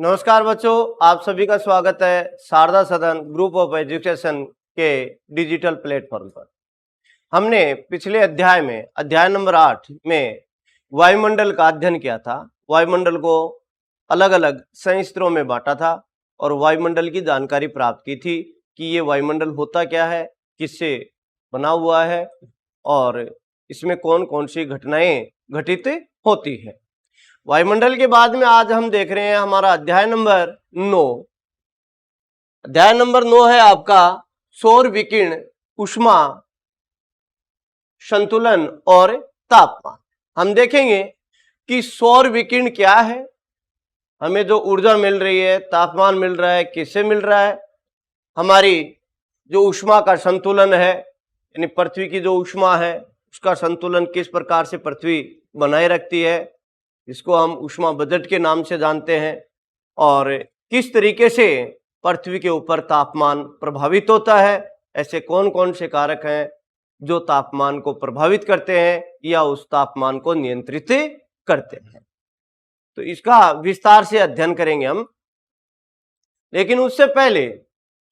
नमस्कार बच्चों, आप सभी का स्वागत है शारदा सदन ग्रुप ऑफ एजुकेशन के डिजिटल प्लेटफॉर्म पर। हमने पिछले अध्याय में अध्याय नंबर 8 में वायुमंडल का अध्ययन किया था। वायुमंडल को अलग अलग संस्तरों में बांटा था और वायुमंडल की जानकारी प्राप्त की थी कि ये वायुमंडल होता क्या है, किससे बना हुआ है और इसमें कौन कौन सी घटनाएं घटित होती है। वायुमंडल के बाद में आज हम देख रहे हैं हमारा अध्याय नंबर 9। अध्याय नंबर 9 है आपका सौर विकिरण, ऊष्मा संतुलन और तापमान। हम देखेंगे कि सौर विकिरण क्या है, हमें जो ऊर्जा मिल रही है, तापमान मिल रहा है, किससे मिल रहा है, हमारी जो ऊष्मा का संतुलन है यानी पृथ्वी की जो ऊष्मा है उसका संतुलन किस प्रकार से पृथ्वी बनाए रखती है, इसको हम ऊष्मा बजट के नाम से जानते हैं, और किस तरीके से पृथ्वी के ऊपर तापमान प्रभावित होता है, ऐसे कौन कौन से कारक हैं जो तापमान को प्रभावित करते हैं या उस तापमान को नियंत्रित करते हैं। तो इसका विस्तार से अध्ययन करेंगे हम। लेकिन उससे पहले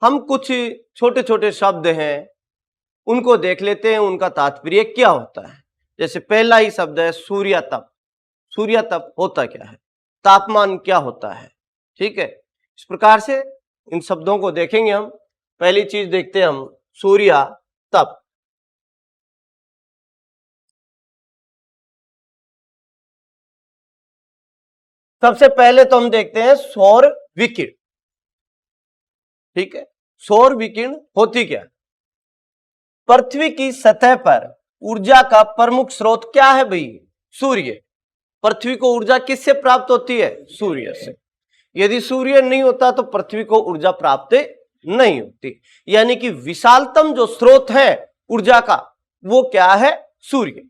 हम कुछ छोटे छोटे शब्द हैं उनको देख लेते हैं, उनका तात्पर्य क्या होता है। जैसे पहला ही शब्द है सूर्यातप। सूर्यातप होता क्या है, तापमान क्या होता है, ठीक है। इस प्रकार से इन शब्दों को देखेंगे हम। पहली चीज देखते हैं हम सूर्यातप। सबसे पहले तो हम देखते हैं सौर विकिरण, ठीक है। सौर विकिरण होती क्या है? पृथ्वी की सतह पर ऊर्जा का प्रमुख स्रोत क्या है भाई? सूर्य। पृथ्वी को ऊर्जा किससे प्राप्त होती है? सूर्य से। यदि सूर्य नहीं होता तो पृथ्वी को ऊर्जा प्राप्त नहीं होती। यानी कि विशालतम जो स्रोत है ऊर्जा का वो क्या है? सूर्य।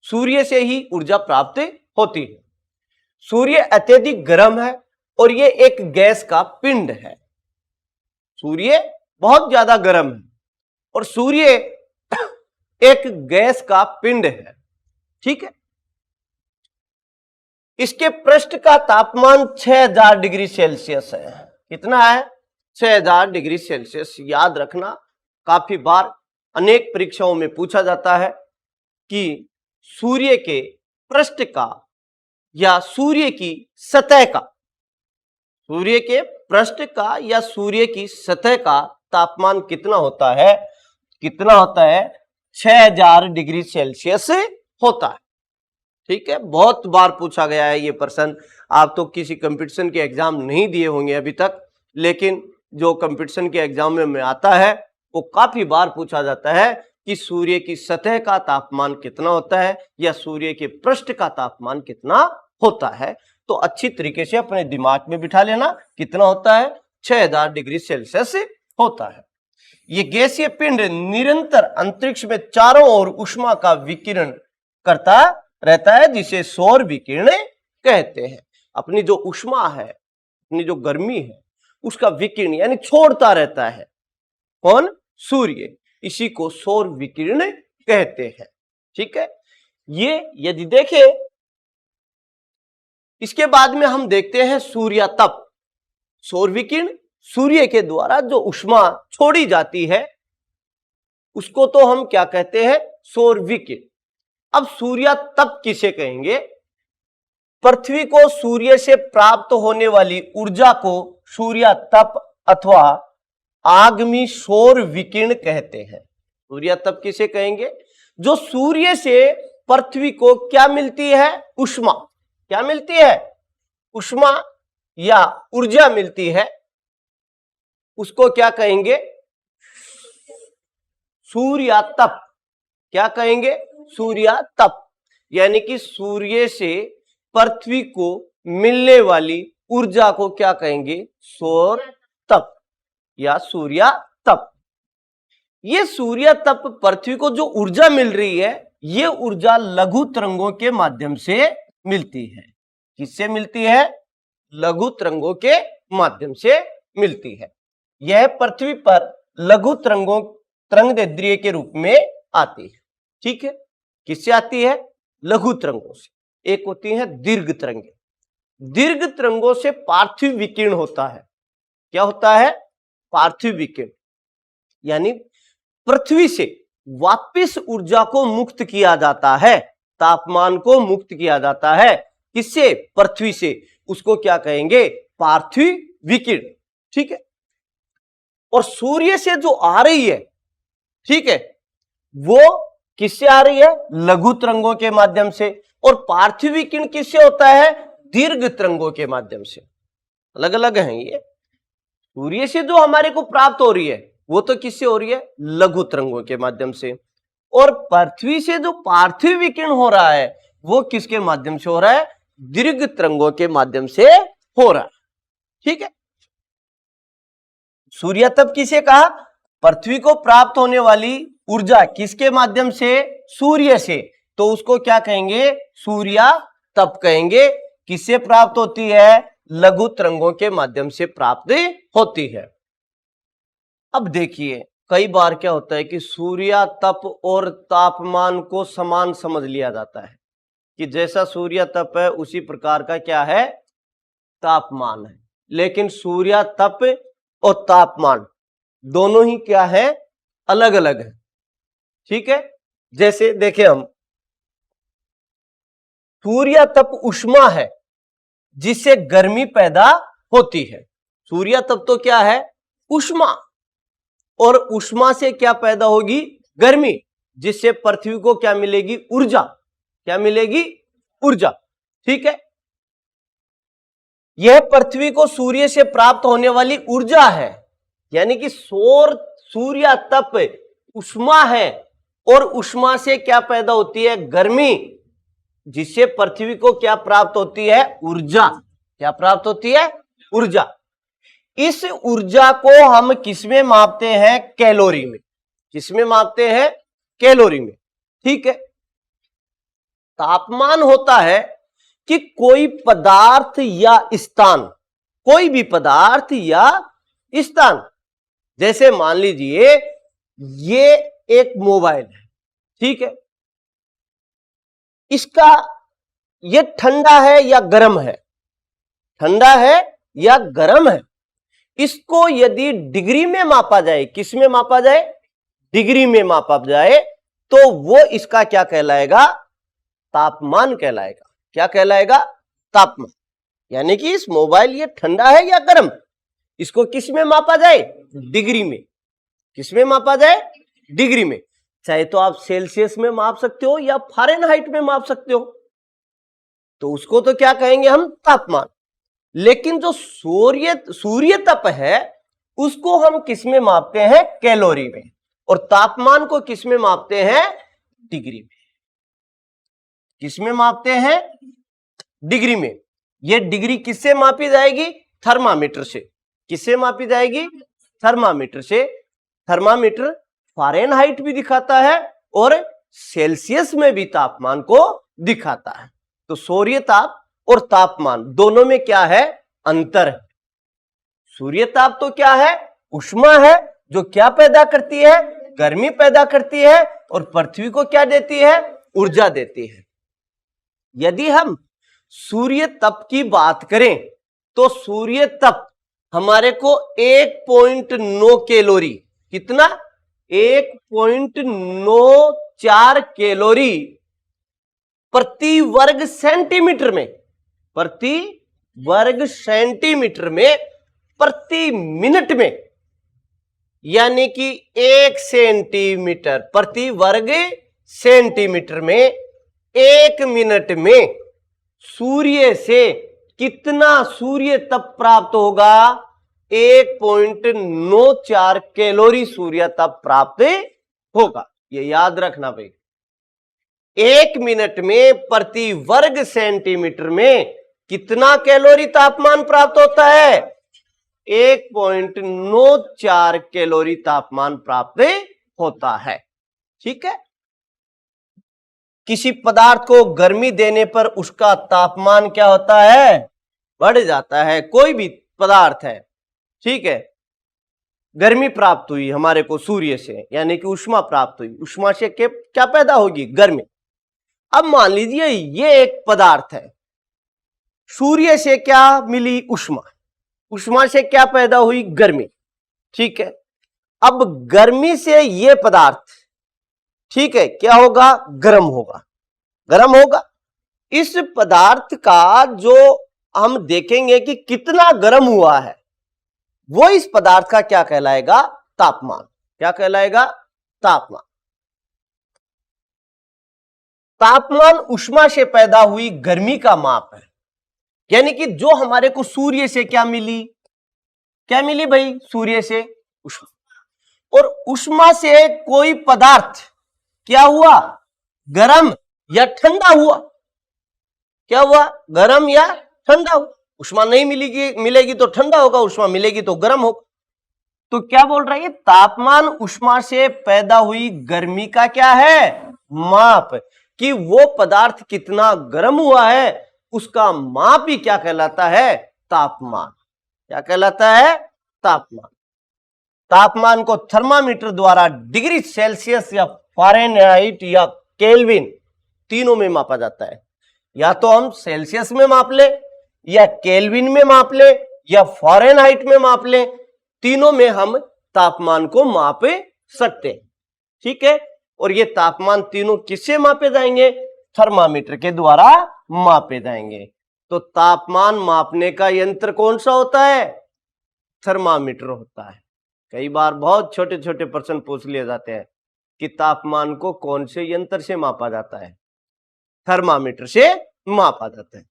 सूर्य से ही ऊर्जा प्राप्त होती है। सूर्य अत्यधिक गर्म है और ये एक गैस का पिंड है। सूर्य बहुत ज्यादा गर्म है और सूर्य एक गैस का पिंड है, ठीक है। इसके पृष्ठ का तापमान 6000 डिग्री सेल्सियस है। कितना है? 6000 डिग्री सेल्सियस। याद रखना, काफी बार अनेक परीक्षाओं में पूछा जाता है कि सूर्य के पृष्ठ का या सूर्य की सतह का, सूर्य के पृष्ठ का या सूर्य की सतह का तापमान कितना होता है? कितना होता है? 6000 डिग्री सेल्सियस होता है, ठीक है। बहुत बार पूछा गया है ये प्रश्न। आप तो किसी कंपटीशन के एग्जाम नहीं दिए होंगे अभी तक, लेकिन जो कंपटीशन के एग्जाम में आता है वो काफी बार पूछा जाता है कि सूर्य की सतह का तापमान कितना होता है या सूर्य के पृष्ठ का तापमान कितना होता है। तो अच्छी तरीके से अपने दिमाग में बिठा लेना, कितना होता है? 6000 डिग्री सेल्सियस होता है। ये गैसीय पिंड निरंतर अंतरिक्ष में चारों ओर ऊष्मा का विकिरण करता रहता है, जिसे सौर विकिरण कहते हैं। अपनी जो ऊष्मा है, अपनी जो गर्मी है, उसका विकिरण यानी छोड़ता रहता है। कौन? सूर्य। इसी को सौर विकिरण कहते हैं, ठीक है। ये यदि देखें, इसके बाद में हम देखते हैं सूर्यातप। सौर विकिरण, सूर्य के द्वारा जो ऊष्मा छोड़ी जाती है उसको तो हम क्या कहते हैं? सौर विकिरण। अब सूर्यातप किसे कहेंगे? पृथ्वी को सूर्य से प्राप्त होने वाली ऊर्जा को सूर्यातप अथवा आगमी सौर विकिरण कहते हैं। सूर्यातप किसे कहेंगे? जो सूर्य से पृथ्वी को क्या मिलती है? ऊष्मा। क्या मिलती है? ऊष्मा या ऊर्जा मिलती है, उसको क्या कहेंगे? सूर्यातप। क्या कहेंगे? सूर्यातप। यानी कि सूर्य से पृथ्वी को मिलने वाली ऊर्जा को क्या कहेंगे? सौर तप या सूर्यातप। ये सूर्यातप पृथ्वी को जो ऊर्जा मिल रही है, ये ऊर्जा लघु तरंगों के माध्यम से मिलती है। किससे मिलती है? लघु तरंगों के माध्यम से मिलती है। यह पृथ्वी पर लघु तरंगों तरंगदैर्ध्य के रूप में आती है, ठीक है। किससे आती है? लघु तरंगों से। एक होती है दीर्घ तरंगें। दीर्घ तरंगों से पार्थिव विकिरण होता है। क्या होता है? पार्थिव विकिरण, यानी पृथ्वी से वापस ऊर्जा को मुक्त किया जाता है, तापमान को मुक्त किया जाता है। किससे? पृथ्वी से। उसको क्या कहेंगे? पार्थिव विकिरण। ठीक है। और सूर्य से जो आ रही है, ठीक है, वो किससे आ रही है? लघु तरंगों के माध्यम से। और पार्थिव विकिरण किससे होता है? दीर्घ तरंगों के माध्यम से। अलग अलग हैं ये। सूर्य से जो हमारे को प्राप्त हो रही है वो तो किससे हो रही है? लघु तरंगों के माध्यम से। और पृथ्वी से जो पार्थिव विकिरण हो रहा है वो किसके माध्यम से हो रहा है? दीर्घ तरंगों के माध्यम से हो रहा है। ठीक है। सूर्य तप किसे कहा? पृथ्वी को प्राप्त होने वाली ऊर्जा किसके माध्यम से? सूर्य से। तो उसको क्या कहेंगे? सूर्य तप कहेंगे। किससे प्राप्त होती है? लघु तरंगों के माध्यम से प्राप्त होती है। अब देखिए, कई बार क्या होता है कि सूर्य तप और तापमान को समान समझ लिया जाता है कि जैसा सूर्य तप है उसी प्रकार का क्या है? तापमान है। लेकिन सूर्य तप और तापमान दोनों ही क्या है? अलग अलग है। ठीक है। जैसे देखें हम, सूर्य तप ऊष्मा है जिससे गर्मी पैदा होती है। सूर्य तप तो क्या है? ऊष्मा। और ऊष्मा से क्या पैदा होगी? गर्मी, जिससे पृथ्वी को क्या मिलेगी? ऊर्जा। क्या मिलेगी? ऊर्जा। ठीक है। यह पृथ्वी को सूर्य से प्राप्त होने वाली ऊर्जा है। यानी कि सूर्य तप ऊष्मा है और ऊष्मा से क्या पैदा होती है? गर्मी, जिससे पृथ्वी को क्या प्राप्त होती है? ऊर्जा। क्या प्राप्त होती है? ऊर्जा। इस ऊर्जा को हम किसमें मापते हैं? कैलोरी में। किसमें मापते हैं? कैलोरी में। ठीक है। तापमान होता है कि कोई पदार्थ या स्थान, कोई भी पदार्थ या स्थान, जैसे मान लीजिए ये एक मोबाइल है, ठीक है, इसका ये ठंडा है या गर्म है? ठंडा है या गर्म है? इसको यदि डिग्री में मापा जाए, किस में मापा जाए? डिग्री में मापा जाए, तो वो इसका क्या कहलाएगा? तापमान कहलाएगा। क्या कहलाएगा? तापमान। यानी कि इस मोबाइल ये ठंडा है या गर्म, इसको किस में मापा जाए? डिग्री में। किस में मापा जाए? डिग्री में। चाहे तो आप सेल्सियस में माप सकते हो या फ़ारेनहाइट में माप सकते हो, तो उसको तो क्या कहेंगे हम? तापमान। लेकिन जो सूर्य तप है उसको हम किस में मापते हैं? कैलोरी में। और तापमान को किस में मापते हैं? डिग्री में। किस में मापते हैं? डिग्री में। यह डिग्री किससे मापी जाएगी? थर्मामीटर से। किससे मापी जाएगी? थर्मामीटर से। थर्मामीटर फ़ारेनहाइट भी दिखाता है और सेल्सियस में भी तापमान को दिखाता है। तो सूर्य ताप और तापमान दोनों में क्या है? अंतर है। सूर्य ताप तो क्या है? ऊष्मा है जो क्या पैदा करती है? गर्मी पैदा करती है और पृथ्वी को क्या देती है? ऊर्जा देती है। यदि हम सूर्य तप की बात करें तो सूर्य तप हमारे को 1.9 कैलोरी, कितना? 1.94 कैलोरी प्रति वर्ग सेंटीमीटर में, प्रति वर्ग सेंटीमीटर में प्रति मिनट में, यानी कि 1 सेंटीमीटर प्रति वर्ग सेंटीमीटर में 1 मिनट में सूर्य से कितना सूर्य तप प्राप्त होगा? 1.94 कैलोरी सूर्य तप प्राप्त होगा। ये याद रखना भाई। 1 मिनट में प्रति वर्ग सेंटीमीटर में कितना कैलोरी तापमान प्राप्त होता है? 1.94 कैलोरी तापमान प्राप्त होता है। ठीक है। किसी पदार्थ को गर्मी देने पर उसका तापमान क्या होता है? बढ़ जाता है। कोई भी पदार्थ है, ठीक है, गर्मी प्राप्त हुई हमारे को सूर्य से, यानी कि ऊष्मा प्राप्त हुई। ऊष्मा से क्या पैदा होगी? गर्मी। अब मान लीजिए ये एक पदार्थ है, सूर्य से क्या मिली? उष्मा। उष्मा से क्या पैदा हुई? गर्मी। ठीक है, अब गर्मी से ये पदार्थ, ठीक है, क्या होगा? गर्म होगा। गर्म होगा। इस पदार्थ का जो हम देखेंगे कि कितना गर्म हुआ है, वो इस पदार्थ का क्या कहलाएगा? तापमान। क्या कहलाएगा? तापमान। तापमान उष्मा से पैदा हुई गर्मी का माप है। यानी कि जो हमारे को सूर्य से क्या मिली? क्या मिली भाई? सूर्य से उष्मा। और उष्मा से कोई पदार्थ क्या हुआ? गर्म या ठंडा हुआ। क्या हुआ? गर्म या ठंडा हुआ। उष्मा नहीं मिलेगी तो ठंडा होगा, उष्मा मिलेगी तो गर्म होगा। तो क्या बोल रहा है? तापमान उष्मा से पैदा हुई गर्मी का क्या है? माप। कि वो पदार्थ कितना गर्म हुआ है, उसका माप ही क्या कहलाता है? तापमान। क्या कहलाता है? तापमान। तापमान को थर्मामीटर द्वारा डिग्री सेल्सियस या फ़ारेनहाइट या केल्विन तीनों में मापा जाता है। या तो हम सेल्सियस में माप ले, या केल्विन में माप ले, या फ़ारेनहाइट में माप ले। तीनों में हम तापमान को माप सकते हैं। ठीक है, और ये तापमान तीनों किससे मापे जाएंगे? थर्मामीटर के द्वारा मापे जाएंगे। तो तापमान मापने का यंत्र कौन सा होता है? थर्मामीटर होता है। कई बार बहुत छोटे छोटे प्रश्न पूछ लिए जाते हैं कि तापमान को कौन से यंत्र से मापा जाता है? थर्मामीटर से मापा जाता है।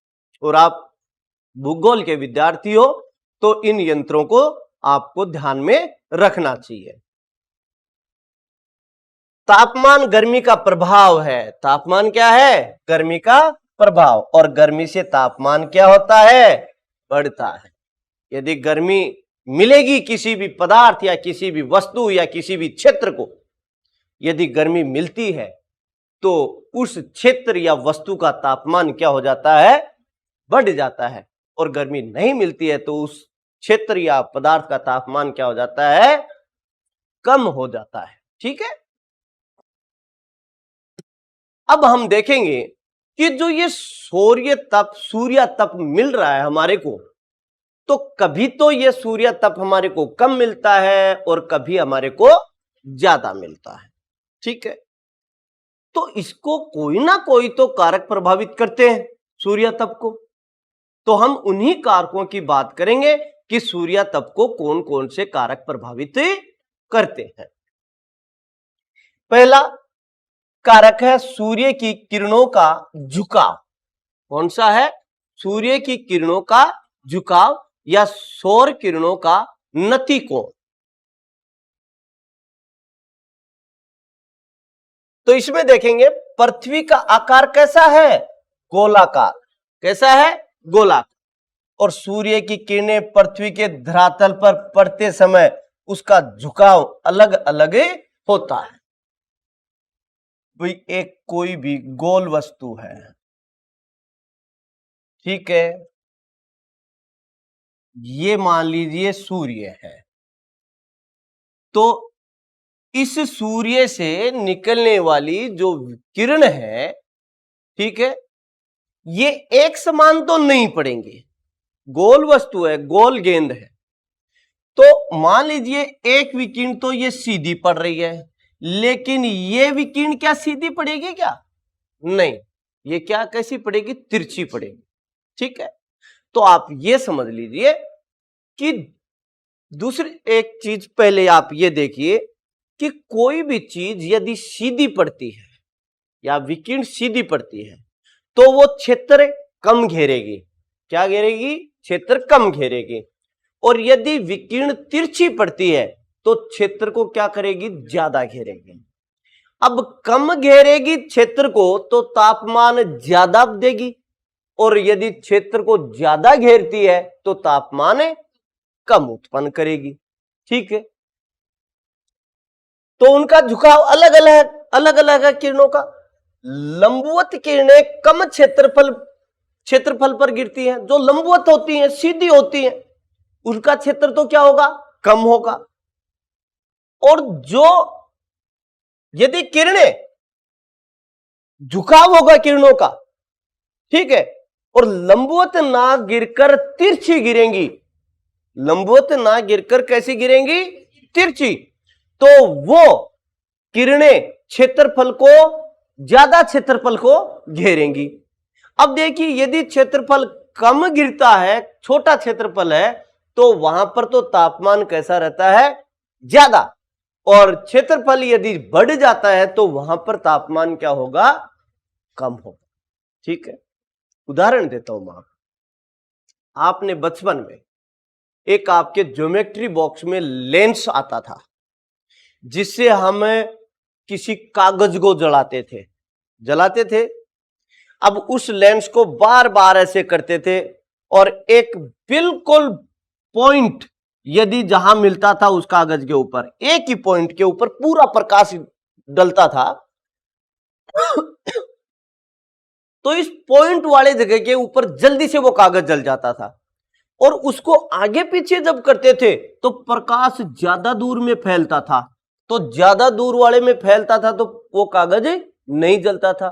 और आप भूगोल के विद्यार्थी हो तो इन यंत्रों को आपको ध्यान में रखना चाहिए। तापमान गर्मी का प्रभाव है। तापमान क्या है? गर्मी का प्रभाव। और गर्मी से तापमान क्या होता है? बढ़ता है। यदि गर्मी मिलेगी किसी भी पदार्थ या किसी भी वस्तु या किसी भी क्षेत्र को, यदि गर्मी मिलती है तो उस क्षेत्र या वस्तु का तापमान क्या हो जाता है? बढ़ जाता है। और गर्मी नहीं मिलती है तो उस क्षेत्र या पदार्थ का तापमान क्या हो जाता है? कम हो जाता है। ठीक है, अब हम देखेंगे कि जो ये सूर्य तप मिल रहा है हमारे को, तो कभी तो ये सूर्य तप हमारे को कम मिलता है और कभी हमारे को ज्यादा मिलता है। ठीक है, तो इसको कोई ना कोई तो कारक प्रभावित करते हैं सूर्य तप को। तो हम उन्हीं कारकों की बात करेंगे कि सूर्य तप को कौन कौन से कारक प्रभावित करते हैं। पहला कारक है सूर्य की किरणों का झुकाव। कौन सा है? सूर्य की किरणों का झुकाव या सौर किरणों का नतिकोण। तो इसमें देखेंगे पृथ्वी का आकार कैसा है? गोलाकार। कैसा है? गोलाकार। और सूर्य की किरणें पृथ्वी के धरातल पर पड़ते समय उसका झुकाव अलग अलग होता है। भाई एक कोई भी गोल वस्तु है, ठीक है, ये मान लीजिए सूर्य है, तो इस सूर्य से निकलने वाली जो किरण है, ठीक है, ये एक समान तो नहीं पड़ेंगे। गोल वस्तु है, गोल गेंद है, तो मान लीजिए एक विकिरण तो ये सीधी पड़ रही है, लेकिन ये विकिरण क्या सीधी पड़ेगी क्या? नहीं, ये क्या कैसी पड़ेगी? तिरछी पड़ेगी। ठीक है, तो आप ये समझ लीजिए कि दूसरी एक चीज पहले आप ये देखिए कि कोई भी चीज यदि सीधी पड़ती है या विकिरण सीधी पड़ती है तो वो क्षेत्र कम घेरेगी। क्या घेरेगी? क्षेत्र कम घेरेगी। और यदि विकिरण तिरछी पड़ती है तो क्षेत्र को क्या करेगी? ज्यादा घेरेगी। अब कम घेरेगी क्षेत्र को तो तापमान ज्यादा देगी, और यदि क्षेत्र को ज्यादा घेरती है तो तापमान कम उत्पन्न करेगी। ठीक है, तो उनका झुकाव अलग अलग है किरणों का। लंबवत किरणें कम क्षेत्रफल पर गिरती हैं। जो लंबवत होती हैं, सीधी होती हैं, उसका क्षेत्र तो क्या होगा? कम होगा। और जो यदि किरणें झुकाव होगा किरणों का, ठीक है, और लंबवत ना गिरकर तिरछी गिरेंगी। लंबवत ना गिरकर कैसी गिरेंगी? तिरछी। तो वो किरणें क्षेत्रफल को, ज्यादा क्षेत्रफल को घेरेंगी। अब देखिए, यदि क्षेत्रफल कम गिरता है, छोटा क्षेत्रफल है, तो वहां पर तो तापमान कैसा रहता है? ज्यादा। और क्षेत्रफल यदि बढ़ जाता है तो वहां पर तापमान क्या होगा? कम होगा। ठीक है, उदाहरण देता हूं मैं। आपने बचपन में एक आपके ज्योमेट्री बॉक्स में लेंस आता था, जिससे हम किसी कागज को जलाते थे। अब उस लेंस को बार बार ऐसे करते थे और एक बिल्कुल पॉइंट यदि जहां मिलता था उस कागज के ऊपर, एक ही पॉइंट के ऊपर पूरा प्रकाश डलता था, तो इस पॉइंट वाले जगह के ऊपर जल्दी से वो कागज जल जाता था। और उसको आगे पीछे जब करते थे तो प्रकाश ज्यादा दूर में फैलता था, तो ज्यादा दूर वाले में फैलता था तो वो कागज नहीं जलता था।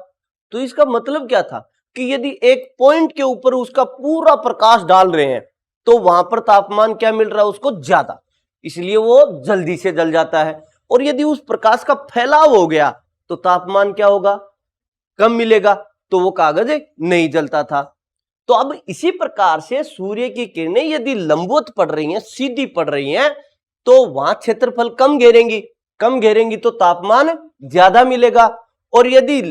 तो इसका मतलब क्या था कि यदि एक पॉइंट के ऊपर उसका पूरा प्रकाश डाल रहे हैं तो वहां पर तापमान क्या मिल रहा है उसको? ज्यादा, इसलिए वो जल्दी से जल जाता है। और यदि उस प्रकाश का फैलाव हो गया तो तापमान क्या होगा? कम मिलेगा, तो वो कागज नहीं जलता था। तो अब इसी प्रकार से सूर्य की किरणें यदि लंबवत पड़ रही हैं, सीधी पड़ रही हैं, तो वहां क्षेत्रफल कम घेरेंगी तो तापमान ज्यादा मिलेगा। और यदि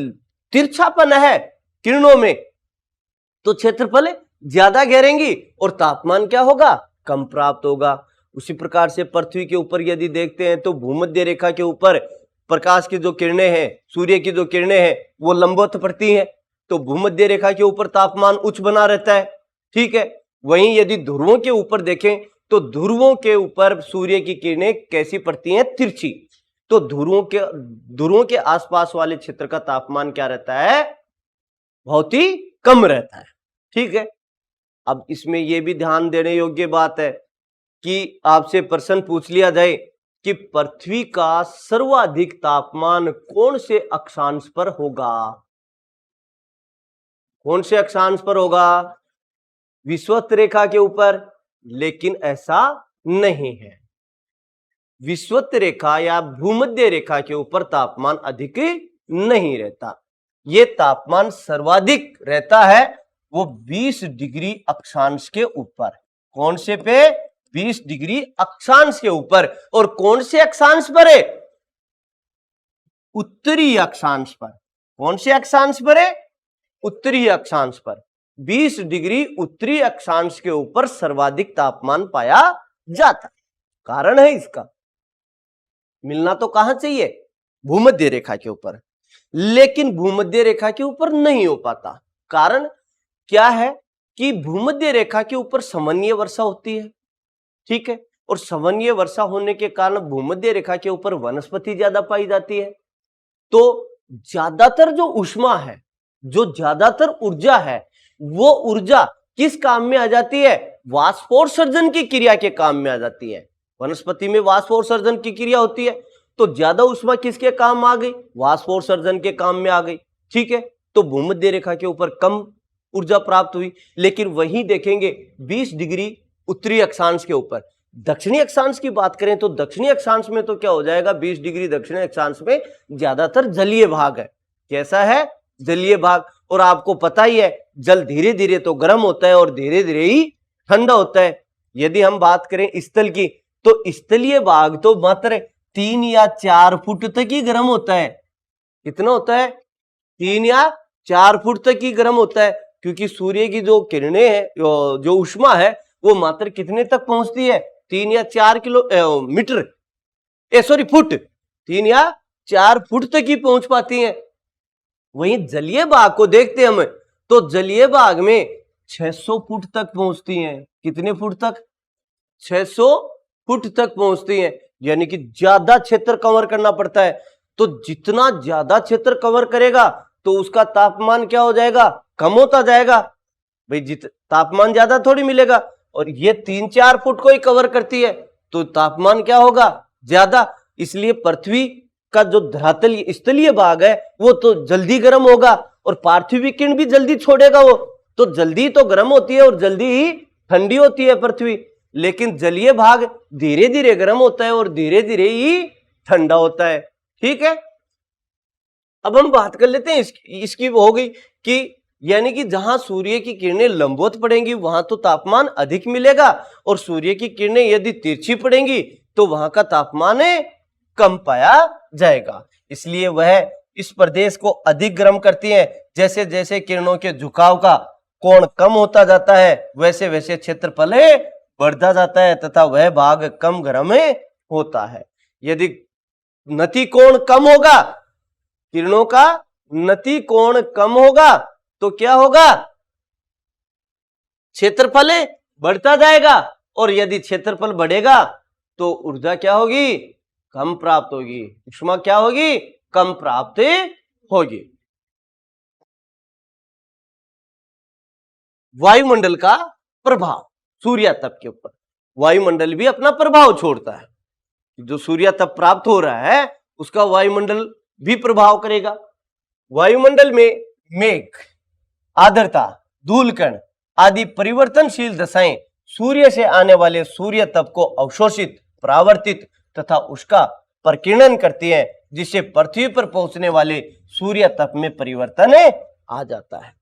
तिरछापन है किरणों में तो क्षेत्रफल ज्यादा घेरेंगी और तापमान क्या होगा? कम प्राप्त होगा। उसी प्रकार से पृथ्वी के ऊपर यदि देखते हैं तो भूमध्य रेखा के ऊपर प्रकाश की जो किरणें हैं, सूर्य की जो किरणें हैं, वो लंबवत पड़ती हैं, तो भूमध्य रेखा के ऊपर तापमान उच्च बना रहता है। ठीक है, वहीं यदि ध्रुवों के ऊपर देखें तो ध्रुवों के ऊपर सूर्य की किरणें कैसी पड़ती हैं? तिरछी। तो ध्रुवों के आसपास वाले क्षेत्र का तापमान क्या रहता है? बहुत ही कम रहता है। ठीक है, अब इसमें यह भी ध्यान देने योग्य बात है कि आपसे प्रश्न पूछ लिया जाए कि पृथ्वी का सर्वाधिक तापमान कौन से अक्षांश पर होगा? कौन से अक्षांश पर होगा? विषुवत रेखा के ऊपर। लेकिन ऐसा नहीं है। विषुवत रेखा या भूमध्य रेखा के ऊपर तापमान अधिक नहीं रहता। यह तापमान सर्वाधिक रहता है वो 20 डिग्री अक्षांश के ऊपर। कौन से पे? 20 डिग्री अक्षांश के ऊपर। और कौन से अक्षांश पर है? उत्तरी अक्षांश पर। कौन से अक्षांश पर है? उत्तरी अक्षांश पर। 20 डिग्री उत्तरी अक्षांश के ऊपर सर्वाधिक तापमान पाया जाता है। कारण है इसका, मिलना तो कहां चाहिए? भूमध्य रेखा के ऊपर। लेकिन भूमध्य रेखा के ऊपर नहीं हो पाता। कारण क्या है कि भूमध्य रेखा के ऊपर समन्वय वर्षा होती है। ठीक है, और समन्वय वर्षा होने के कारण भूमध्य रेखा के ऊपर वनस्पति ज्यादा पाई जाती है। तो ज्यादातर जो ऊष्मा है, जो ज्यादातर ऊर्जा है, वो ऊर्जा किस काम में आ जाती है? वाष्पोत्सर्जन की क्रिया के काम में आ जाती है। वनस्पति में वाष्पोत्सर्जन की क्रिया होती है, तो ज्यादा ऊष्मा किसके काम आ गई? वाष्पोत्सर्जन के काम में आ गई। ठीक है, तो भूमध्य रेखा के ऊपर कम ऊर्जा प्राप्त हुई। लेकिन वहीं देखेंगे 20 डिग्री उत्तरी अक्षांश के ऊपर। दक्षिणी अक्षांश की बात करें तो दक्षिणी अक्षांश में तो क्या हो जाएगा? 20 डिग्री दक्षिणी अक्षांश में ज्यादातर जलीय भाग है। कैसा है? जलीय भाग। और आपको पता ही है, जल धीरे धीरे तो गर्म होता है और धीरे धीरे ही ठंडा होता है। यदि हम बात करें स्थल की, तो स्थलीय भाग तो मात्र 3 या 4 फुट तक ही गर्म होता है। कितना होता है? 3 या 4 फुट तक ही गर्म होता है, क्योंकि सूर्य की जो किरणें हैं, जो ऊष्मा है, वो मात्र कितने तक पहुंचती है? 3 या 4 फुट। 3 या 4 फुट तक ही पहुंच पाती हैं। वहीं जलीय भाग को देखते हम तो जलीय भाग में 600 फुट तक पहुंचती हैं। कितने फुट तक? 600 फुट तक पहुंचती हैं। यानी कि ज्यादा क्षेत्र कवर करना पड़ता है। तो जितना ज्यादा क्षेत्र कवर करेगा तो उसका तापमान क्या हो जाएगा? कम होता जाएगा। भाई तापमान ज्यादा थोड़ी मिलेगा। और ये 3-4 फुट को ही कवर करती है तो तापमान क्या होगा? ज्यादा। इसलिए पृथ्वी का जो धरातल स्थलीय भाग है वो तो जल्दी गर्म होगा और पार्थिव किरण भी जल्दी छोड़ेगा वो। तो जल्दी तो गर्म होती है और जल्दी ही ठंडी होती है पृथ्वी, लेकिन जलीय भाग धीरे धीरे गर्म होता है और धीरे धीरे ही ठंडा होता है। ठीक है, अब हम बात कर लेते हैं इसकी हो गई कि यानी कि जहां सूर्य की किरणें लंबवत पड़ेंगी वहां तो तापमान अधिक मिलेगा, और सूर्य की किरणें यदि तिरछी पड़ेंगी तो वहां का तापमान कम पाया जाएगा। इसलिए वह इस प्रदेश को अधिक गर्म करती हैं। जैसे जैसे किरणों के झुकाव का कोण कम होता जाता है वैसे वैसे क्षेत्रफल बढ़ता जाता है तथा वह भाग कम गर्म होता है। यदि नति कोण कम होगा, किरणों का नति कोण कम होगा तो क्या होगा, क्षेत्रफल बढ़ता जाएगा, और यदि क्षेत्रफल बढ़ेगा तो ऊर्जा क्या होगी, कम प्राप्त होगी, ऊष्मा क्या होगी, कम प्राप्त होगी। वायुमंडल का प्रभाव सूर्यातप के ऊपर, वायुमंडल भी अपना प्रभाव छोड़ता है। जो सूर्यातप प्राप्त हो रहा है उसका वायुमंडल भी प्रभाव करेगा। वायुमंडल में मेघ, आर्द्रता, धूलकण आदि परिवर्तनशील दशाएं सूर्य से आने वाले सूर्यतप को अवशोषित, परावर्तित तथा उसका प्रकीर्णन करती हैं, जिससे पृथ्वी पर पहुंचने वाले सूर्यतप में परिवर्तन आ जाता है।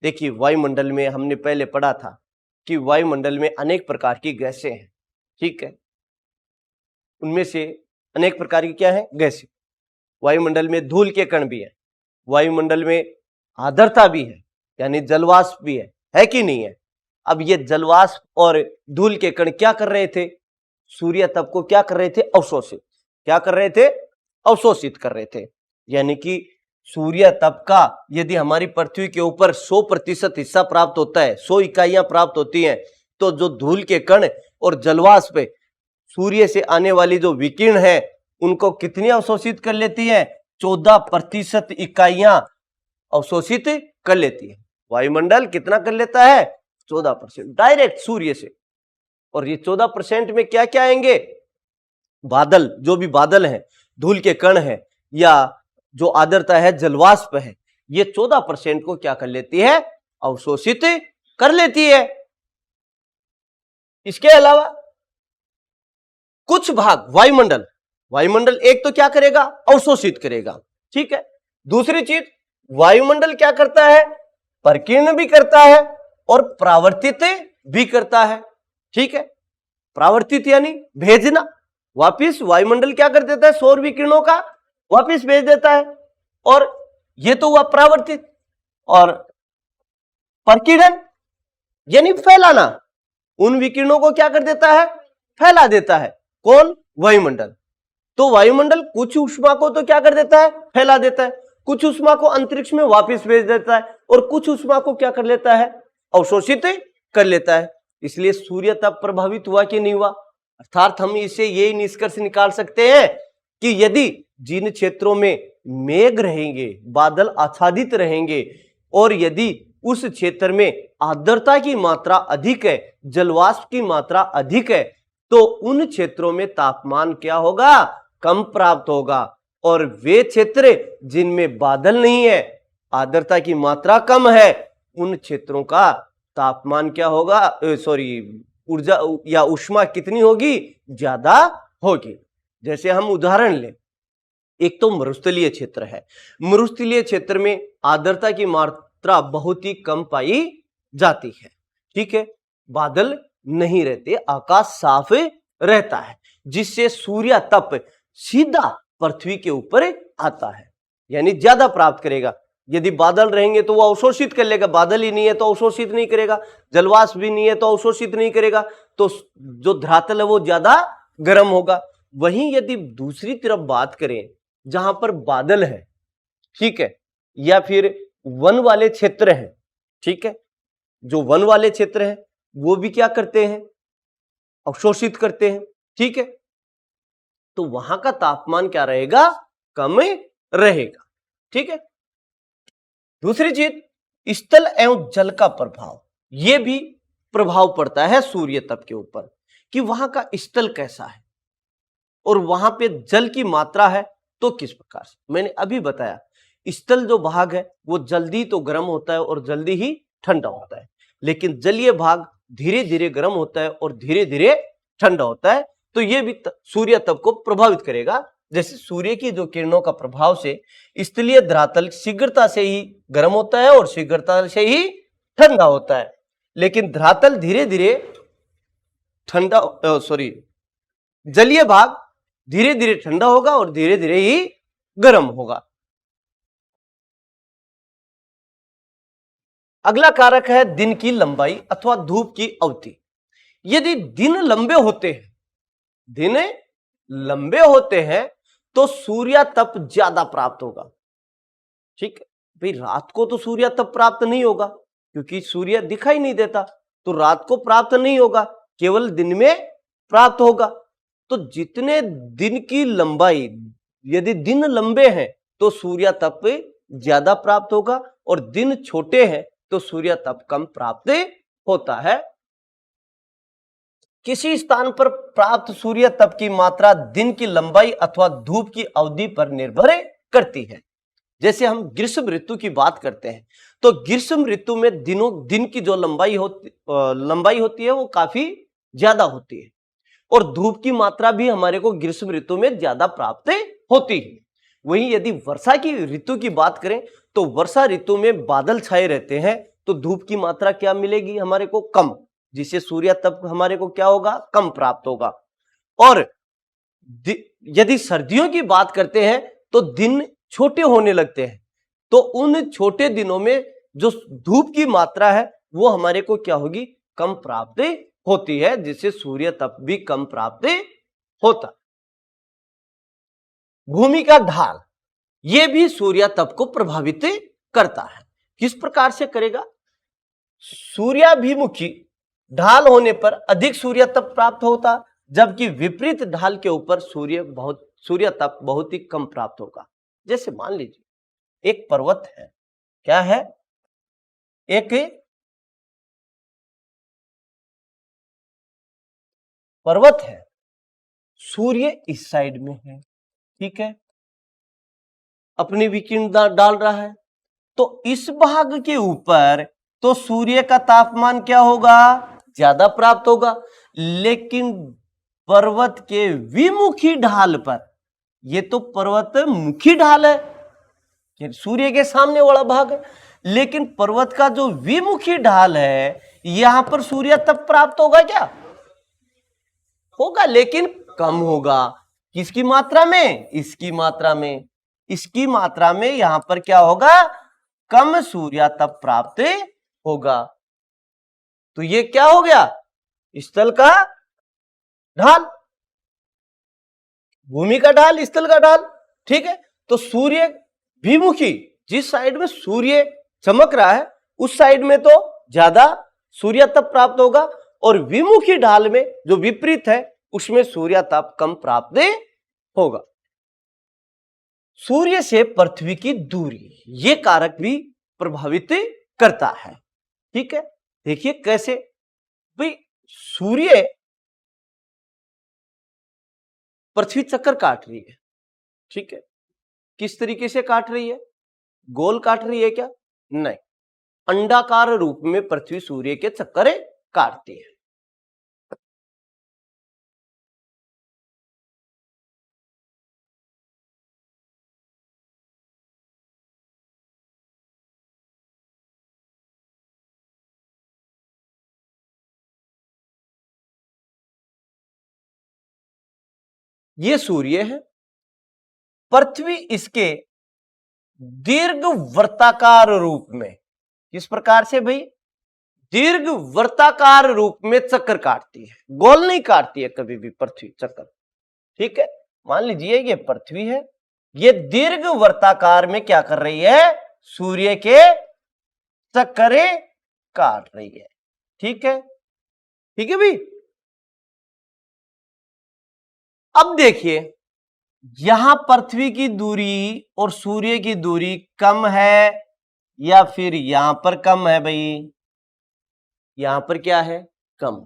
देखिए, वायुमंडल में हमने पहले पढ़ा था कि वायुमंडल में अनेक प्रकार की गैसें हैं। ठीक है, उनमें से अनेक प्रकार की क्या है, गैसें। वायुमंडल में धूल के कण भी है, वायुमंडल में आर्द्रता भी है यानी जलवाष्प भी है कि नहीं है। अब ये जलवाष्प और धूल के कण क्या कर रहे थे, सूर्यतप को क्या कर रहे थे, अवशोषित। क्या कर रहे थे, अवशोषित कर रहे थे। यानी कि सूर्यतप का यदि हमारी पृथ्वी के ऊपर 100% हिस्सा प्राप्त होता है, 100 इकाइयां प्राप्त होती हैं, तो जो धूल के कण और जलवाष्प सूर्य से आने वाली जो विकिरण है उनको कितनी अवशोषित कर लेती है, 14% इकाइयां अवशोषित कर लेती है। वायुमंडल कितना कर लेता है, 14% डायरेक्ट सूर्य से। और ये 14% में क्या क्या आएंगे, बादल, जो भी बादल हैं, धूल के कण है या जो आर्द्रता है, जलवाष्प है, ये 14% को क्या कर लेती है, अवशोषित कर लेती है। इसके अलावा कुछ भाग वायुमंडल एक तो क्या करेगा, अवशोषित करेगा। ठीक है, दूसरी चीज वायुमंडल क्या करता है, प्रकीर्ण भी करता है और परावर्तित भी करता है। ठीक है, परावर्तित यानी भेजना, वापिस वायुमंडल क्या कर देता है, सौर विकिरणों का वापिस भेज देता है, और ये तो हुआ परावर्तित। और प्रकीर्णन यानी फैलाना, उन विकिरणों को क्या कर देता है, फैला देता है। कौन, वायुमंडल। तो वायुमंडल कुछ ऊष्मा को तो क्या कर देता है, फैला देता है, कुछ ऊष्मा को अंतरिक्ष में वापस भेज देता है, और कुछ ऊष्मा को क्या कर लेता है, अवशोषित कर लेता है। इसलिए सूर्यतप प्रभावित हुआ कि नहीं हुआ। अर्थात हम इसे यही निष्कर्ष निकाल सकते हैं कि यदि जिन क्षेत्रों में मेघ रहेंगे, बादल आच्छादित रहेंगे, और यदि उस क्षेत्र में आर्द्रता की मात्रा अधिक है, जलवाष्प की मात्रा अधिक है, तो उन क्षेत्रों में तापमान क्या होगा, कम प्राप्त होगा। और वे क्षेत्र जिनमें बादल नहीं है, आर्द्रता की मात्रा कम है, उन क्षेत्रों का तापमान क्या होगा, ऊर्जा या ऊष्मा कितनी होगी, ज्यादा होगी। जैसे हम उदाहरण लें, एक तो मरुस्थलीय क्षेत्र है, मरुस्थलीय क्षेत्र में आर्द्रता की मात्रा बहुत ही कम पाई जाती है। ठीक है, बादल नहीं रहते, आकाश साफ रहता है, जिससे सूर्यतप सीधा पृथ्वी के ऊपर आता है, यानी ज्यादा प्राप्त करेगा। यदि बादल रहेंगे तो वो अवशोषित कर लेगा, बादल ही नहीं है तो अवशोषित नहीं करेगा, जलवाष्प भी नहीं है तो अवशोषित नहीं करेगा, तो जो धरातल है वो ज्यादा गर्म होगा। वहीं यदि दूसरी तरफ बात करें जहां पर बादल है, ठीक है, या फिर वन वाले क्षेत्र हैं, ठीक है, जो वन वाले क्षेत्र हैं वो भी क्या करते हैं, अवशोषित करते हैं। ठीक है, तो वहां का तापमान क्या रहेगा, कम रहेगा। ठीक है, दूसरी चीज स्थल एवं जल का प्रभाव, यह भी प्रभाव पड़ता है सूर्य तप के ऊपर कि वहां का स्थल कैसा है और वहां पे जल की मात्रा है तो किस प्रकार से। मैंने अभी बताया स्थल जो भाग है वो जल्दी तो गर्म होता है और जल्दी ही ठंडा होता है, लेकिन जलीय भाग धीरे धीरे गर्म होता है और धीरे धीरे ठंडा होता है। तो ये भी सूर्य तप को प्रभावित करेगा। जैसे सूर्य की जो किरणों का प्रभाव से स्थलीय धरातल शीघ्रता से ही गर्म होता है और शीघ्रता से ही ठंडा होता है, लेकिन धरातल धीरे धीरे ठंडा सॉरी जलीय भाग धीरे धीरे ठंडा होगा और धीरे धीरे ही गर्म होगा। अगला कारक है दिन की लंबाई अथवा धूप की अवधि। यदि दिन लंबे होते हैं तो सूर्य तप ज्यादा प्राप्त होगा। ठीक है भाई, रात को तो सूर्य तप प्राप्त नहीं होगा क्योंकि सूर्य दिखाई नहीं देता, तो रात को प्राप्त नहीं होगा, केवल दिन में प्राप्त होगा। तो जितने दिन की लंबाई, यदि दिन लंबे हैं तो सूर्य तप ज्यादा प्राप्त होगा और दिन छोटे हैं तो सूर्य तप कम प्राप्त होता है। किसी स्थान पर प्राप्त सूर्य तप की मात्रा दिन की लंबाई अथवा धूप की अवधि पर निर्भर करती है। जैसे हम ग्रीष्म ऋतु की बात करते हैं तो ग्रीष्म ऋतु में दिन की जो लंबाई होती है वो काफी ज्यादा होती है और धूप की मात्रा भी हमारे को ग्रीष्म ऋतु में ज्यादा प्राप्त होती है। वहीं यदि वर्षा की ऋतु की बात करें तो वर्षा ऋतु में बादल छाए रहते हैं तो धूप की मात्रा क्या मिलेगी हमारे को, कम, जिससे सूर्य तप हमारे को क्या होगा, कम प्राप्त होगा। और यदि सर्दियों की बात करते हैं तो दिन छोटे होने लगते हैं, तो उन छोटे दिनों में जो धूप की मात्रा है वो हमारे को क्या होगी, कम प्राप्त होती है, जिससे सूर्य तप भी कम प्राप्त होता। भूमि का ढाल ये भी सूर्य तप को प्रभावित करता है। किस प्रकार से करेगा, सूर्याभिमुखी ढाल होने पर अधिक सूर्य तप प्राप्त होता, जबकि विपरीत ढाल के ऊपर सूर्य तप बहुत ही कम प्राप्त होगा। जैसे मान लीजिए एक पर्वत है, क्या है, एक पर्वत है, सूर्य इस साइड में है, ठीक है, अपनी विकिरण डाल रहा है, तो इस भाग के ऊपर तो सूर्य का तापमान क्या होगा, ज्यादा प्राप्त होगा। लेकिन पर्वत के विमुखी ढाल पर, ये तो पर्वत मुखी ढाल है, सूर्य के सामने वाला भाग है, लेकिन पर्वत का जो विमुखी ढाल है यहां पर सूर्य तप प्राप्त होगा क्या, होगा, लेकिन कम होगा। किसकी मात्रा में, इसकी मात्रा में, इसकी मात्रा में यहां पर क्या होगा, कम सूर्य तप प्राप्त होगा। तो ये क्या हो गया, स्थल का ढाल, भूमि का ढाल, स्थल का ढाल, ठीक है। तो सूर्य विमुखी, जिस साइड में सूर्य चमक रहा है उस साइड में तो ज्यादा सूर्य तप प्राप्त होगा, और विमुखी ढाल में जो विपरीत है उसमें सूर्य तप कम प्राप्त होगा। सूर्य से पृथ्वी की दूरी ये कारक भी प्रभावित करता है, ठीक है। देखिए कैसे, भाई सूर्य पृथ्वी चक्कर काट रही है, ठीक है, किस तरीके से काट रही है, गोल काट रही है क्या, नहीं, अंडाकार रूप में पृथ्वी सूर्य के चक्कर काटती है। ये सूर्य है, पृथ्वी इसके दीर्घ वर्ताकार रूप में, किस प्रकार से भाई, दीर्घ वर्ताकार रूप में चक्कर काटती है, गोल नहीं काटती है कभी भी पृथ्वी चक्कर, ठीक है। मान लीजिए ये पृथ्वी है, ये दीर्घ वर्ताकार में क्या कर रही है, सूर्य के चक्कर काट रही है, ठीक है, ठीक है भाई। अब देखिए यहां पृथ्वी की दूरी और सूर्य की दूरी कम है या फिर यहां पर कम है भाई, यहां पर क्या है, कम,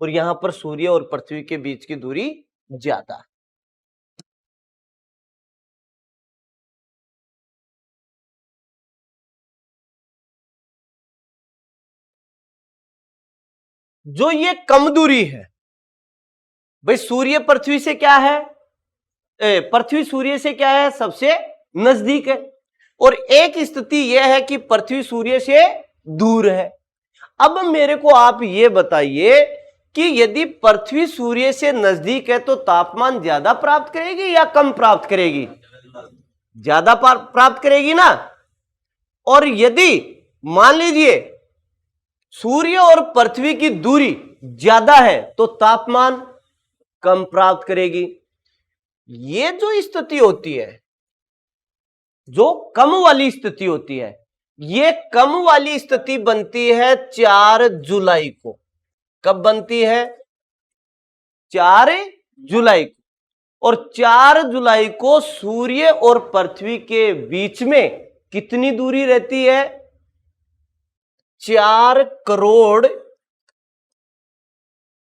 और यहां पर सूर्य और पृथ्वी के बीच की दूरी ज्यादा है। जो ये कम दूरी है, भाई सूर्य पृथ्वी से क्या है, पृथ्वी सूर्य से क्या है, सबसे नजदीक है, और एक स्थिति यह है कि पृथ्वी सूर्य से दूर है। अब मेरे को आप ये बताइए कि यदि पृथ्वी सूर्य से नजदीक है तो तापमान ज्यादा प्राप्त करेगी या कम प्राप्त करेगी? ज्यादा प्राप्त करेगी ना। और यदि मान लीजिए सूर्य और पृथ्वी की दूरी ज्यादा है तो तापमान कम प्राप्त करेगी। ये जो स्थिति होती है, जो कम वाली स्थिति होती है, ये कम वाली स्थिति बनती है 4 जुलाई को। कब बनती है? 4 जुलाई को। और 4 जुलाई को सूर्य और पृथ्वी के बीच में कितनी दूरी रहती है? 4 करोड़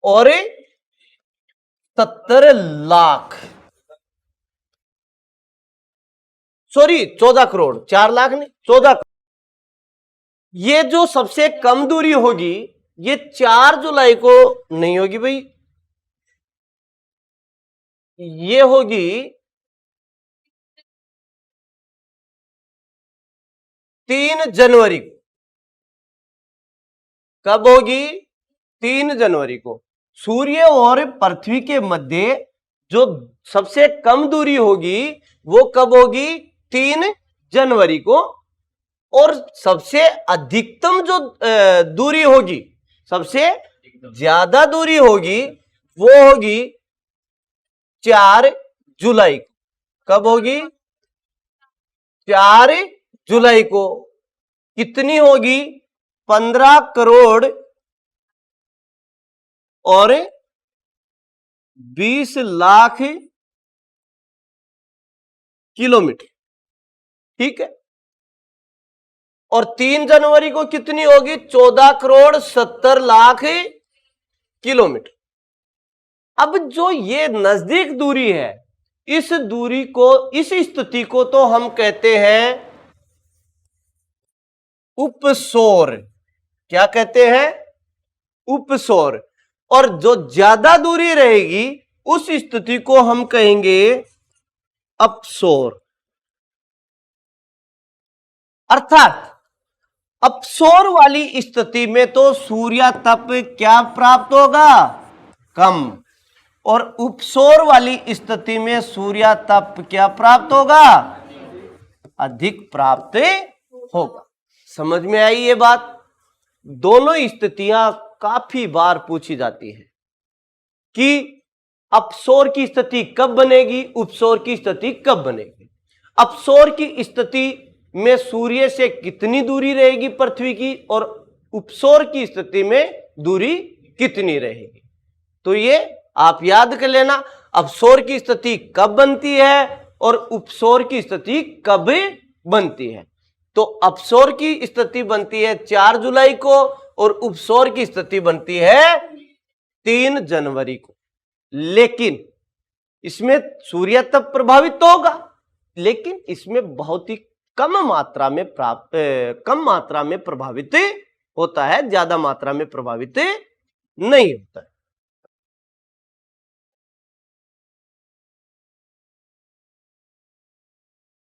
और 70 लाख, सॉरी 14 करोड़, 4 लाख नहीं, 14 करोड़। ये जो सबसे कम दूरी होगी ये 4 जुलाई को नहीं होगी भाई, ये होगी 3 जनवरी को। कब होगी? 3 जनवरी को। सूर्य और पृथ्वी के मध्य जो सबसे कम दूरी होगी वो कब होगी? 3 जनवरी को। और सबसे अधिकतम जो दूरी होगी, सबसे ज्यादा दूरी होगी, वो होगी 4 जुलाई को। कब होगी? 4 जुलाई को। कितनी होगी? 15 करोड़ और 20 लाख किलोमीटर। ठीक है। और 3 जनवरी को कितनी होगी? 14 करोड़ 70 लाख किलोमीटर। अब जो ये नजदीक दूरी है, इस दूरी को, इस स्थिति को तो हम कहते हैं उपसौर। क्या कहते हैं? उपसौर। और जो ज्यादा दूरी रहेगी उस स्थिति को हम कहेंगे अपसौर। अर्थात अपसौर वाली स्थिति में तो सूर्य तप क्या प्राप्त होगा? कम। और उपसौर वाली स्थिति में सूर्य तप क्या प्राप्त होगा? अधिक प्राप्त होगा। समझ में आई ये बात? दोनों स्थितियां काफी बार पूछी जाती है कि अपसौर की स्थिति कब बनेगी, उपसौर की स्थिति कब बनेगी। अपसौर की स्थिति में सूर्य से कितनी दूरी रहेगी पृथ्वी की, और उपसौर की स्थिति में दूरी कितनी रहेगी। तो ये आप याद कर लेना, अपसौर की स्थिति कब बनती है और उपसौर की स्थिति कब बनती है। तो अपसौर की स्थिति बनती है 4 जुलाई को और उपसौर की स्थिति बनती है 3 जनवरी को। लेकिन इसमें सूर्य तप प्रभावित तो होगा, लेकिन इसमें बहुत ही कम मात्रा में प्रभावित होता है, ज्यादा मात्रा में प्रभावित नहीं होता है।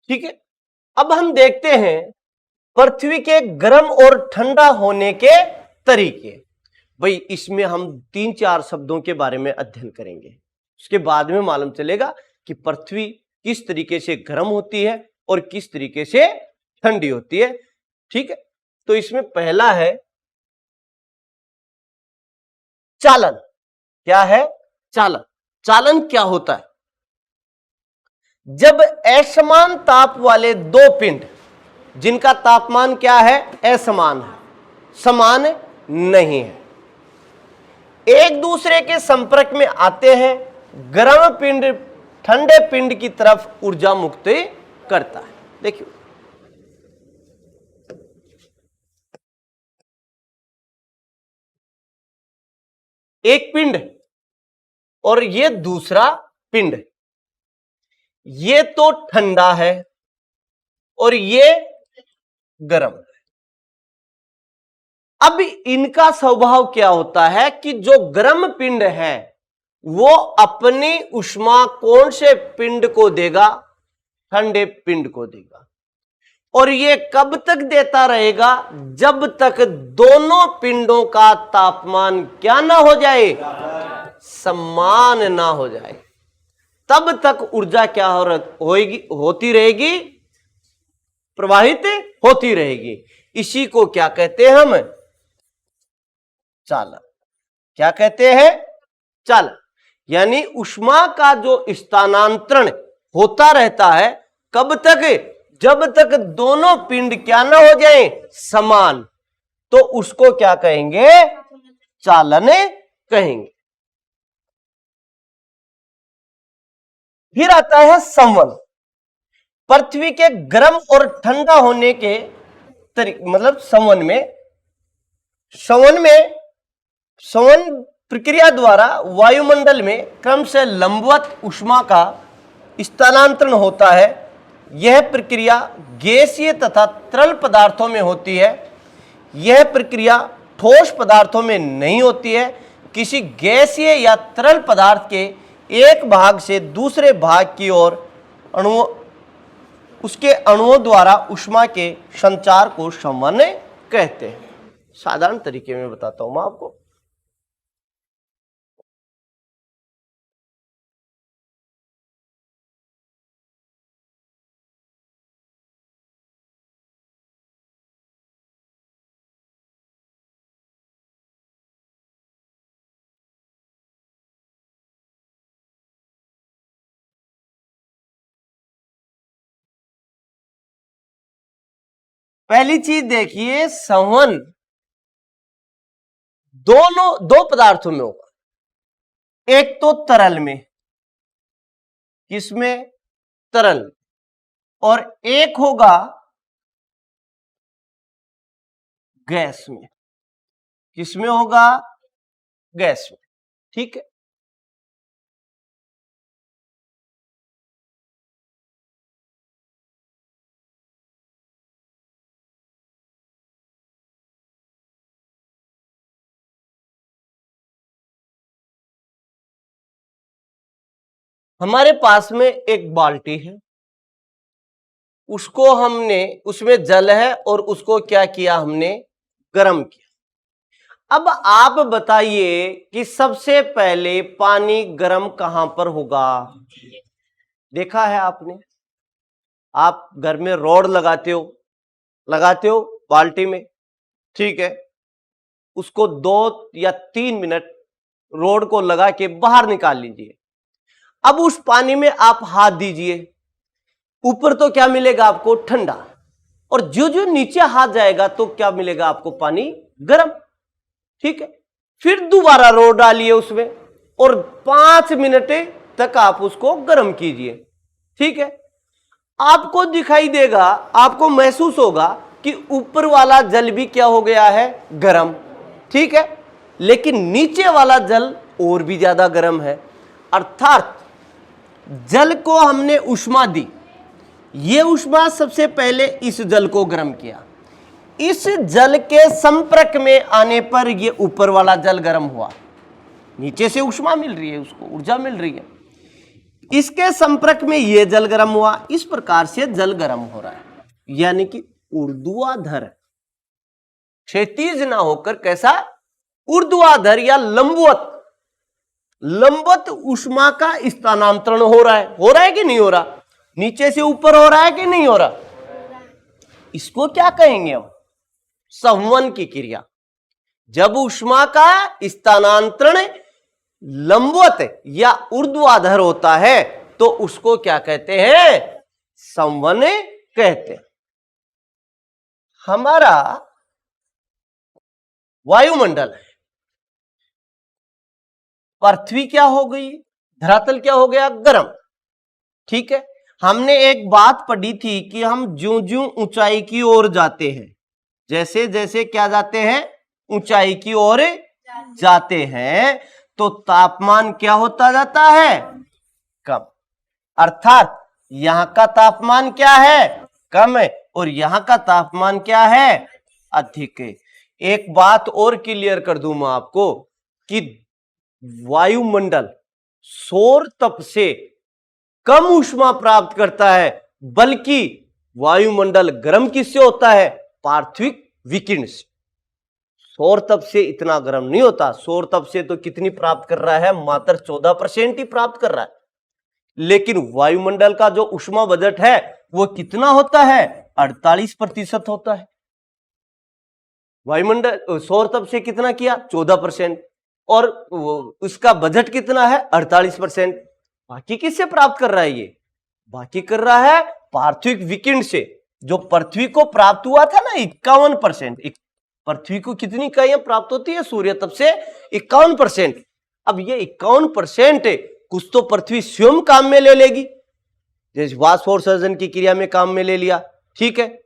ठीक है। अब हम देखते हैं पृथ्वी के गर्म और ठंडा होने के तरीके। भाई इसमें हम 3-4 शब्दों के बारे में अध्ययन करेंगे, उसके बाद में मालूम चलेगा कि पृथ्वी किस तरीके से गर्म होती है और किस तरीके से ठंडी होती है। ठीक है। तो इसमें पहला है चालन। क्या है? चालन। चालन क्या होता है? जब असमान ताप वाले 2 पिंड, जिनका तापमान क्या है? असमान है, समान नहीं है, एक दूसरे के संपर्क में आते हैं, गर्म पिंड ठंडे पिंड की तरफ ऊर्जा मुक्त करता है। देखिए एक पिंड और ये दूसरा पिंड, ये तो ठंडा है और ये गर्म है। अब इनका स्वभाव क्या होता है कि जो गर्म पिंड है वो अपनी ऊष्मा कौन से पिंड को देगा? ठंडे पिंड को देगा। और ये कब तक देता रहेगा? जब तक दोनों पिंडों का तापमान क्या ना हो जाए? समान ना हो जाए। तब तक ऊर्जा क्या होती रहेगी? प्रवाहित होती रहेगी। इसी को क्या कहते हैं हम? चालन। क्या कहते हैं? चालन। यानी ऊष्मा का जो स्थानांतरण होता रहता है, कब तक? जब तक दोनों पिंड क्या ना हो जाए? समान। तो उसको क्या कहेंगे? चालन कहेंगे। फिर आता है संवहन। पृथ्वी के गर्म और ठंडा होने के मतलब संवहन प्रक्रिया द्वारा वायुमंडल में क्रम से लंबवत ऊष्मा का स्थानांतरण होता है। यह प्रक्रिया गैसीय तथा तरल पदार्थों में होती है। यह प्रक्रिया ठोस पदार्थों में नहीं होती है। किसी गैसीय या तरल पदार्थ के एक भाग से दूसरे भाग की ओर उसके अणुओं द्वारा ऊष्मा के संचार को संवहन कहते हैं। साधारण तरीके में बताता हूं मैं आपको। पहली चीज देखिए, संवहन दो पदार्थों में होगा। एक तो तरल में, किसमें? तरल। और एक होगा गैस में। किसमें होगा? गैस में। ठीक है। हमारे पास में एक बाल्टी है, उसमें जल है और उसको क्या किया हमने? गर्म किया। अब आप बताइए कि सबसे पहले पानी गर्म कहां पर होगा? देखा है आपने? आप घर में रॉड लगाते हो बाल्टी में, ठीक है। उसको 2 या 3 मिनट रॉड को लगा के बाहर निकाल लीजिए। अब उस पानी में आप हाथ दीजिए, ऊपर तो क्या मिलेगा आपको? ठंडा। और जो जो नीचे हाथ जाएगा तो क्या मिलेगा आपको? पानी गर्म। ठीक है। फिर दोबारा रॉड डालिए उसमें और 5 मिनट तक आप उसको गर्म कीजिए। ठीक है। आपको दिखाई देगा, आपको महसूस होगा कि ऊपर वाला जल भी क्या हो गया है? गर्म। ठीक है। लेकिन नीचे वाला जल और भी ज्यादा गर्म है। अर्थात जल को हमने ऊष्मा दी, ये ऊष्मा सबसे पहले इस जल को गर्म किया। इस जल के संपर्क में आने पर यह ऊपर वाला जल गर्म हुआ। नीचे से ऊष्मा मिल रही है, उसको ऊर्जा मिल रही है, इसके संपर्क में यह जल गर्म हुआ। इस प्रकार से जल गर्म हो रहा है। यानी कि ऊर्ध्वाधर, क्षैतिज ना होकर कैसा? ऊर्ध्वाधर या लंबवत ऊष्मा का स्थानांतरण हो रहा है कि नहीं हो रहा? नीचे से ऊपर हो रहा है कि नहीं हो रहा? इसको क्या कहेंगे हम? संवहन की क्रिया। जब ऊष्मा का स्थानांतरण लंबवत या ऊर्ध्वाधर होता है तो उसको क्या कहते हैं? संवहन कहते हैं। हमारा वायुमंडल है, पृथ्वी क्या हो गई? धरातल क्या हो गया? गर्म। ठीक है। हमने एक बात पढ़ी थी कि हम ज्यों ज्यों ऊंचाई की ओर जाते हैं, जैसे जैसे क्या जाते हैं? ऊंचाई की ओर जाते हैं, तो तापमान क्या होता जाता है? कम। अर्थात यहां का तापमान क्या है? कम है, और यहां का तापमान क्या है? अधिक है। एक बात और क्लियर कर दूं मैं आपको कि वायुमंडल सौर तप से कम ऊष्मा प्राप्त करता है, बल्कि वायुमंडल गर्म किससे होता है? पार्थिव विकिरण से। सौर तप से इतना गर्म नहीं होता। सौर तप से तो कितनी प्राप्त कर रहा है? मात्र 14% ही प्राप्त कर रहा है। लेकिन वायुमंडल का जो ऊष्मा बजट है वो कितना होता है? 48% होता है। वायुमंडल सौर तप से कितना किया? 14%। और उसका बजट कितना है? 48%। बाकी किससे प्राप्त कर रहा है ये? बाकी कर रहा है पार्थिव विकिरण से, जो पृथ्वी को प्राप्त हुआ था ना 51%। पृथ्वी को कितनी इकाइयां प्राप्त होती है सूर्य तप से? 51%। अब ये 51% कुछ तो पृथ्वी स्वयं काम में ले लेगी, जैसे वाष्पोत्सर्जन की क्रिया में काम में ले लिया, ठीक है,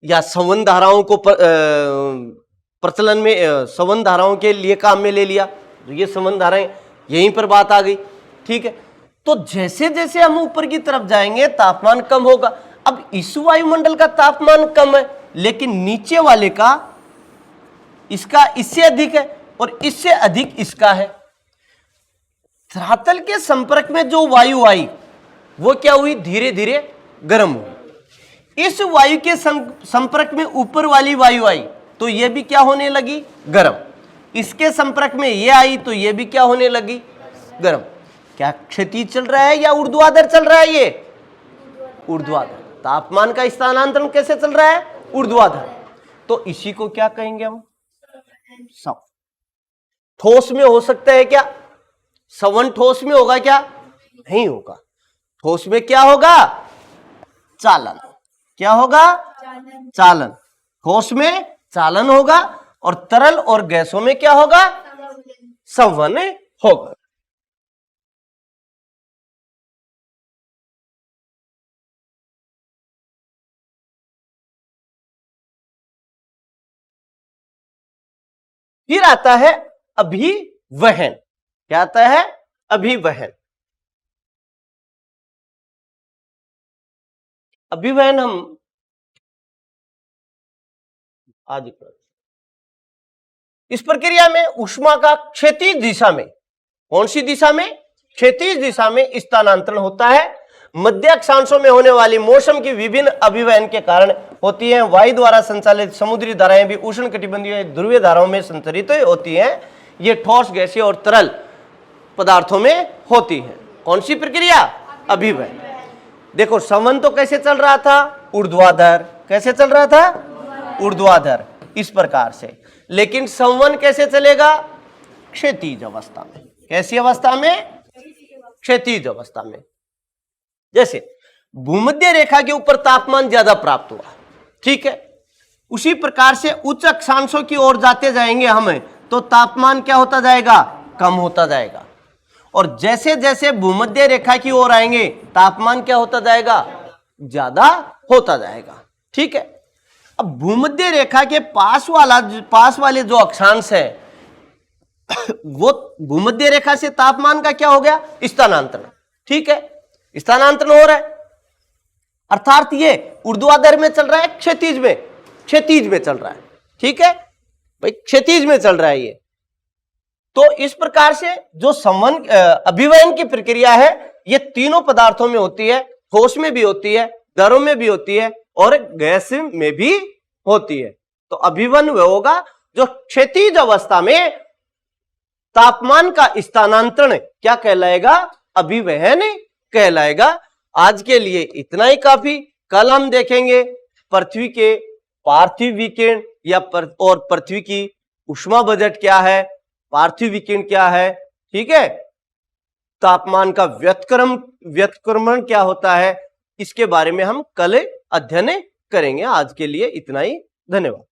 या संवहन धाराओं को प्रचलन में संवहन धाराओं के लिए काम में ले लिया, तो ये संवहन धाराएं यहीं पर बात आ गई, ठीक है। तो जैसे जैसे हम ऊपर की तरफ जाएंगे तापमान कम होगा। अब इस वायुमंडल का तापमान कम है, लेकिन नीचे वाले का इसका इससे अधिक है और इससे अधिक इसका है। धरातल के संपर्क में जो वायु आई वो क्या हुई? धीरे धीरे गर्म हुई। इस वायु के संपर्क में ऊपर वाली वायु आई तो ये भी क्या होने लगी? गर्म। इसके संपर्क में ये आई तो ये भी क्या होने लगी? गर्म। क्या क्षैतिज चल रहा है या ऊर्ध्वाधर चल रहा है? ये ऊर्ध्वाधर। तापमान का स्थानांतरण कैसे चल रहा है? ऊर्ध्वाधर। तो इसी को क्या कहेंगे हम? सम। ठोस में हो सकता है क्या? संवहन ठोस में होगा क्या? नहीं होगा। ठोस में क्या होगा? चालन। क्या होगा? चालन। ठोस में चालन होगा और तरल और गैसों में क्या होगा? संवहन होगा। फिर आता है अभिवहन। क्या आता है? अभिवहन। अभिवहन हम आज इस प्रक्रिया में ऊष्मा का क्षैतिज दिशा में, कौन सी दिशा में? क्षैतिज दिशा में स्थानांतरण होता है। मध्य अक्षांशों में होने वाली मौसम की विभिन्न अभिवहन के कारण होती हैं। वायु द्वारा संचालित समुद्री धाराएं भी उष्ण कटिबंधीय ध्रुवीय धाराओं में संचरित होती हैं। ये ठोस, गैसीय और तरल पदार्थों में होती है। कौन सी प्रक्रिया? अभिवहन। देखो संवहन तो कैसे चल रहा था? ऊर्ध्वाधर। कैसे चल रहा था? ऊर्ध्वाधर, इस प्रकार से। लेकिन संवहन कैसे चलेगा? क्षैतिज अवस्था में। कैसी अवस्था में? क्षैतिज अवस्था में। जैसे भूमध्य रेखा के ऊपर तापमान ज्यादा प्राप्त हुआ, ठीक है, उसी प्रकार से उच्च अक्षांशों की ओर जाते जाएंगे हमें तो तापमान क्या होता जाएगा? कम होता जाएगा। और जैसे जैसे भूमध्य रेखा की ओर आएंगे तापमान क्या होता जाएगा? ज्यादा होता जाएगा, ठीक है। अब भूमध्य रेखा के पास वाले जो अक्षांश है वो भूमध्य रेखा से तापमान का क्या हो गया? स्थानांतरण, ठीक है, स्थानांतरण हो रहा है। अर्थात ये ऊर्ध्वाधर में चल रहा है, क्षैतिज में चल रहा है, ठीक है भाई, क्षैतिज में चल रहा है ये। तो इस प्रकार से जो संवहन अभिवहन की प्रक्रिया है ये तीनों पदार्थों में होती है। ठोस में भी होती है, द्रव में भी होती है और गैस में भी होती है। तो अभिवहन वह होगा जो क्षैतिज अवस्था में तापमान का स्थानांतरण क्या कहलाएगा? अभिवहन कहलाएगा। आज के लिए इतना ही काफी। कल हम देखेंगे पृथ्वी के पार्थिव विकिरण और पृथ्वी की ऊष्मा बजट क्या है, पार्थिव विकिरण क्या है, ठीक है, तापमान का व्युत्क्रमण क्या होता है, इसके बारे में हम कल अध्ययन करेंगे। आज के लिए इतना ही। धन्यवाद।